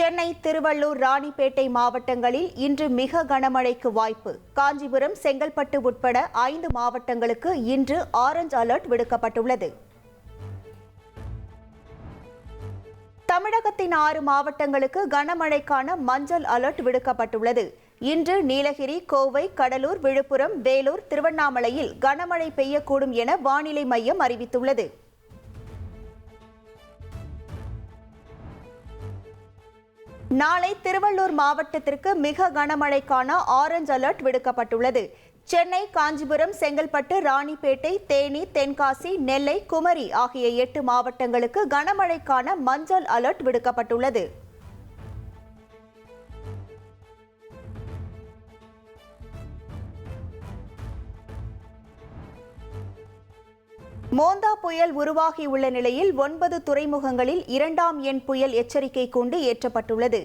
சென்னை, திருவள்ளூர், ராணிப்பேட்டை மாவட்டங்களில் இன்று மிக கனமழைக்கு வாய்ப்பு. காஞ்சிபுரம், செங்கல்பட்டு உட்பட 5 மாவட்டங்களுக்கு இன்று ஆரஞ்ச் அலர்ட் விடுக்கப்பட்டுள்ளது. தமிழகத்தின் 6 மாவட்டங்களுக்கு கனமழைக்கான மஞ்சள் அலர்ட் விடுக்கப்பட்டுள்ளது. இன்று நீலகிரி, கோவை, கடலூர், விழுப்புரம், வேலூர், திருவண்ணாமலையில் கனமழை பெய்யக்கூடும் என வானிலை மையம் அறிவித்துள்ளது. நாளை திருவள்ளூர் மாவட்டத்திற்கு மிக கனமழைக்கான ஆரஞ்ச் அலர்ட் விடுக்கப்பட்டுள்ளது. சென்னை, காஞ்சிபுரம், செங்கல்பட்டு, ராணிப்பேட்டை, தேனி, தென்காசி, நெல்லை, குமரி ஆகிய 8 மாவட்டங்களுக்கு கனமழைக்கான மஞ்சள் அலர்ட் விடுக்கப்பட்டுள்ளது. மோந்தா புயல் உருவாகியுள்ள நிலையில் 9 துறைமுகங்களில் 2ஆம் எண் புயல் எச்சரிக்கை கூண்டு ஏற்றப்பட்டுள்ளது.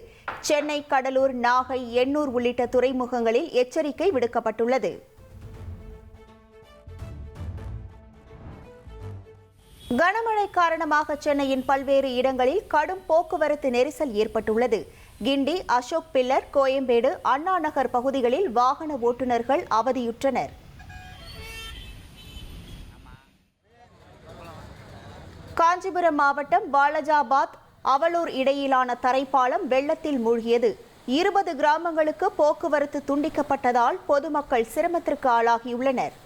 சென்னை, கடலூர், நாகை, எண்ணூர் உள்ளிட்ட துறைமுகங்களில் எச்சரிக்கை விடுக்கப்பட்டுள்ளது. கனமழை காரணமாக சென்னையின் பல்வேறு இடங்களில் கடும் போக்குவரத்து நெரிசல் ஏற்பட்டுள்ளது. கிண்டி, அசோக் பில்லர், கோயம்பேடு, அண்ணா நகர் பகுதிகளில் வாகன ஓட்டுநர்கள் அவதியுற்றனர். காஞ்சிபுரம் மாவட்டம் வாலஜாபாத், அவலூர் இடையிலான தரைப்பாலம் வெள்ளத்தில் மூழ்கியது. 20 கிராமங்களுக்கு போக்குவரத்து துண்டிக்கப்பட்டதால் பொதுமக்கள் சிரமத்திற்கு ஆளாகியுள்ளனர்.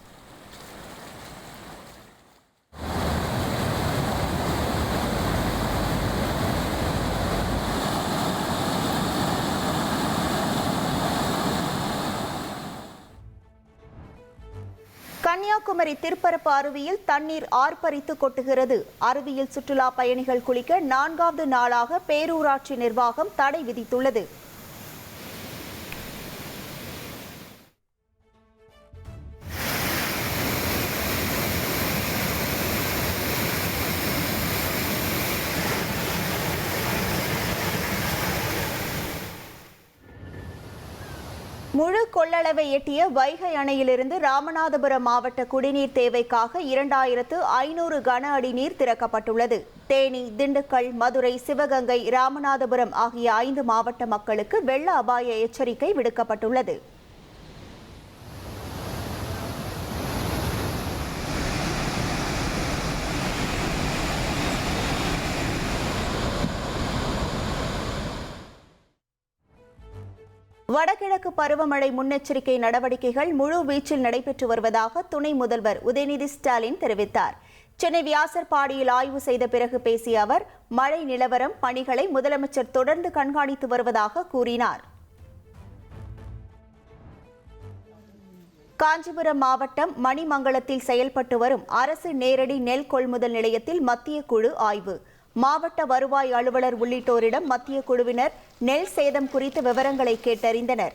கன்னியாகுமரி திருப்பரப்பு அருவியில் தண்ணீர் ஆர்ப்பரித்து கொட்டுகிறது. அருவியில் சுற்றுலா பயணிகள் குளிக்க 4வது நாளாக பேரூராட்சி நிர்வாகம் தடை விதித்துள்ளது. முழு கொள்ளளவை எட்டிய வைகை அணையிலிருந்து ராமநாதபுரம் மாவட்ட குடிநீர் தேவைக்காக 2500 கன அடி நீர் திறக்கப்பட்டுள்ளது. தேனி, திண்டுக்கல், மதுரை, சிவகங்கை, ராமநாதபுரம் ஆகிய 5 மாவட்ட மக்களுக்கு வெள்ள அபாய எச்சரிக்கை விடுக்கப்பட்டுள்ளது. வடகிழக்கு பருவமழை முன்னெச்சரிக்கை நடவடிக்கைகள் முழு வீச்சில் நடைபெற்று வருவதாக துணை முதல்வர் உதயநிதி ஸ்டாலின் தெரிவித்தார். சென்னை வியாசர்பாடியில் ஆய்வு செய்த பிறகு பேசிய அவர், மழை நிலவரம், பணிகளை முதலமைச்சர் தொடர்ந்து கண்காணித்து வருவதாக கூறினார். காஞ்சிபுரம் மாவட்டம் மணிமங்கலத்தில் செயல்பட்டு வரும் அரசு நேரடி நெல் கொள்முதல் நிலையத்தில் மத்திய குழு ஆய்வு. மாவட்ட வருவாய் அலுவலர் உள்ளிட்டோரிடம் மத்திய குழுவினர் நெல் சேதம் குறித்த விவரங்களை கேட்டறிந்தனர்.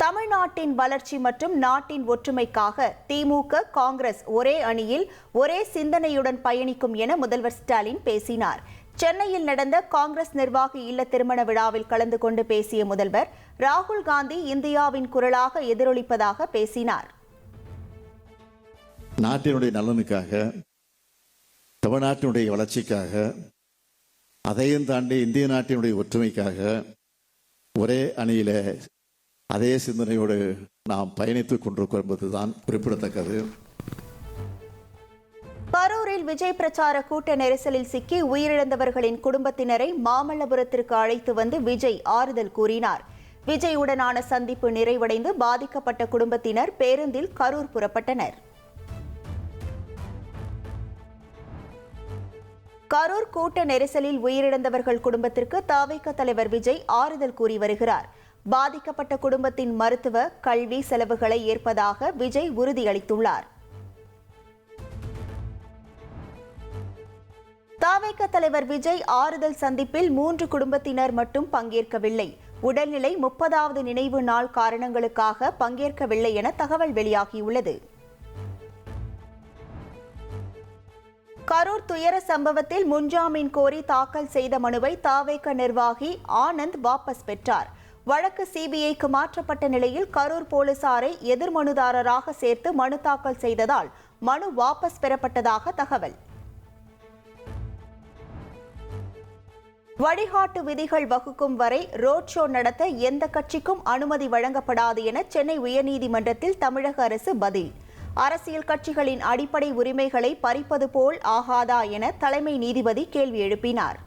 தமிழ்நாட்டின் வளர்ச்சி மற்றும் நாட்டின் ஒற்றுமைக்காக திமுக, காங்கிரஸ் ஒரே அணியில் ஒரே சிந்தனையுடன் பயணிக்கும் என முதல்வர் ஸ்டாலின் பேசினார். சென்னையில் நடந்த காங்கிரஸ் நிர்வாகி இல்ல திருமண விழாவில் கலந்து கொண்டு பேசிய முதல்வர், ராகுல் காந்தி இந்தியாவின் குரலாக எதிரொலிப்பதாக பேசினார். நாட்டினுடைய நலனுக்காக, தமிழ்நாட்டினுடைய வளர்ச்சிக்காக, அதையும் தாண்டி இந்திய நாட்டினுடைய ஒற்றுமைக்காக ஒரே அணியில அதே சிந்தனையோடு நாம் பயணித்துக் கொண்டிருக்கிறோம் என்பதுதான் குறிப்பிடத்தக்கது. கரூரில் விஜய் பிரச்சார கூட்ட நெரிசலில் சிக்கி உயிரிழந்தவர்களின் குடும்பத்தினரை மாமல்லபுரத்திற்கு அழைத்து வந்து விஜய் ஆறுதல் கூறினார். விஜயுடனான சந்திப்பு நிறைவடைந்து பாதிக்கப்பட்ட குடும்பத்தினர் பேருந்தில் கரூர் புறப்பட்டனர். கரூர் கூட்ட நெரிசலில் உயிரிழந்தவர்கள் குடும்பத்திற்கு தவிக தலைவர் விஜய் ஆறுதல் கூறி வருகிறார். பாதிக்கப்பட்ட குடும்பத்தின் மருத்துவ, கல்வி செலவுகளை ஏற்பதாக விஜய் உறுதியளித்துள்ளார். தவிக தலைவர் விஜய் ஆறுதல் சந்திப்பில் 3 குடும்பத்தினர் மட்டும் பங்கேற்கவில்லை. உடல்நிலை 30வது நினைவு நாள் காரணங்களுக்காக பங்கேற்கவில்லை என தகவல் வெளியாகியுள்ளது. கரூர் துயர சம்பவத்தில் முன்ஜாமீன் கோரி தாக்கல் செய்த மனுவை தவிக நிர்வாகி ஆனந்த் வாபஸ் பெற்றார். வழக்கு சிபிஐக்கு மாற்றப்பட்ட நிலையில் கரூர் போலீசாரை எதிர்மனுதாரராக சேர்த்து மனு தாக்கல் செய்ததால் மனு வாபஸ் பெறப்பட்டதாக தகவல். வழிகாட்டு விதிகள் வகுக்கும் வரை ரோட் ஷோ நடத்த எந்த கட்சிக்கும் அனுமதி வழங்கப்படாது என சென்னை உயர்நீதிமன்றத்தில் தமிழக அரசு பதில். அரசியல் கட்சிகளின் அடிப்படை உரிமைகளை பறிப்பது போல் ஆகாதா என தலைமை நீதிபதி கேள்வி எழுப்பினார்.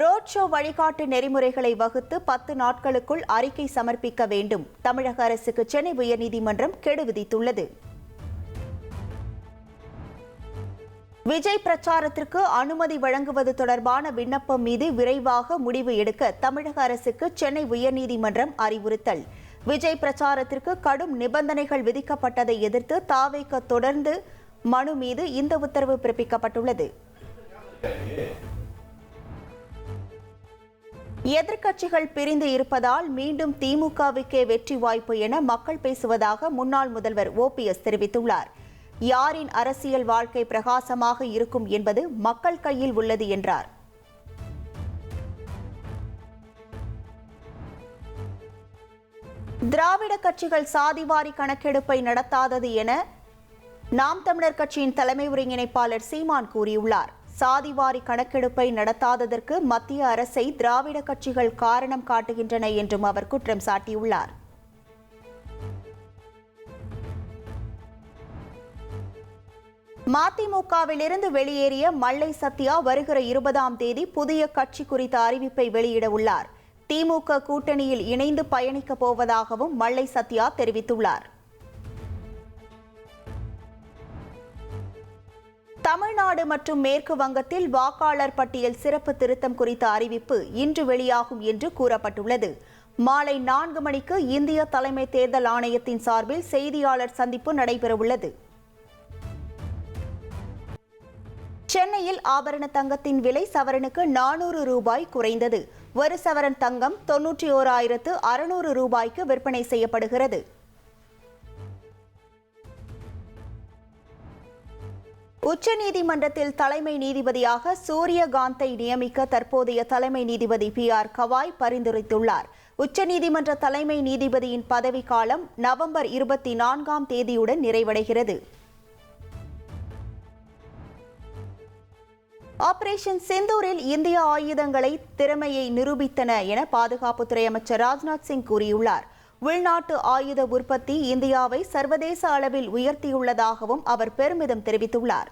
ரோட் ஷோ வழிகாட்டு நெறிமுறைகளை வகுத்து 10 நாட்களுக்குள் அறிக்கை சமர்ப்பிக்க வேண்டும். தமிழக அரசுக்கு சென்னை உயர்நீதிமன்றம் கெடு விதித்துள்ளது. விஜய் பிரச்சாரத்திற்கு அனுமதி வழங்குவது தொடர்பான விண்ணப்பம் மீது விரைவாக முடிவு எடுக்க தமிழக அரசுக்கு சென்னை உயர்நீதிமன்றம் அறிவுறுத்தல். விஜய் பிரச்சாரத்திற்கு கடும் நிபந்தனைகள் விதிக்கப்பட்டதை எதிர்த்து தாவேக தொடர்ந்து மனு மீது இந்த உத்தரவு பிறப்பிக்கப்பட்டுள்ளது. எதிர்க்கட்சிகள் பிரிந்து இருப்பதால் மீண்டும் திமுகவுக்கே வெற்றி வாய்ப்பு என மக்கள் பேசுவதாக முன்னாள் முதல்வர் OPS தெரிவித்துள்ளார். யாரின் அரசியல் வாழ்க்கை பிரகாசமாக இருக்கும் என்பது மக்கள் கையில் உள்ளது என்றார். திராவிட கட்சிகள் சாதிவாரி கணக்கெடுப்பை நடத்தாதது என நாம் தமிழர் கட்சியின் தலைமை ஒருங்கிணைப்பாளர் சீமான் கூறியுள்ளார். சாதிவாரி கணக்கெடுப்பை நடத்தாததற்கு மத்திய அரசை திராவிட கட்சிகள் காரணம் காட்டுகின்றன என்றும் அவர் குற்றம் சாட்டியுள்ளார். மதிமுகவிலிருந்து வெளியேறிய மல்லை சத்யா வருகிற 20ஆம் தேதி புதிய கட்சி குறித்த அறிவிப்பை வெளியிட உள்ளார். திமுக கூட்டணியில் இணைந்து பயணிக்கப் போவதாகவும் மல்லை சத்யா தெரிவித்துள்ளார். தமிழ்நாடு மற்றும் மேற்கு வங்கத்தில் வாக்காளர் பட்டியல் சிறப்பு திருத்தம் குறித்த அறிவிப்பு இன்று வெளியாகும் என்று கூறப்பட்டுள்ளது. மாலை 4 மணிக்கு இந்திய தலைமை தேர்தல் ஆணையத்தின் சார்பில் செய்தியாளர் சந்திப்பு நடைபெறவுள்ளது. சென்னையில் ஆபரண தங்கத்தின் விலை சவரனுக்கு 400 ரூபாய் குறைந்தது. ஒரு சவரன் தங்கம் 91,600 ரூபாய்க்கு விற்பனை செய்யப்படுகிறது. உச்சநீதிமன்றத்தில் தலைமை நீதிபதியாக சூரியகாந்தை நியமிக்க தற்போதைய தலைமை நீதிபதி PR கவாய் பரிந்துரைத்துள்ளார். உச்சநீதிமன்ற தலைமை நீதிபதியின் பதவிக்காலம் நவம்பர் 24ஆம் தேதியுடன் நிறைவடைகிறது. ஆபரேஷன் சிந்தூரில் இந்திய ஆயுதங்களை திறமையை நிரூபித்தன என பாதுகாப்புத்துறை அமைச்சர் ராஜ்நாத் சிங் கூறியுள்ளார். உள்நாட்டு ஆயுத உற்பத்தி இந்தியாவை சர்வதேச அளவில் உயர்த்தியுள்ளதாகவும் அவர் பெருமிதம் தெரிவித்துள்ளார்.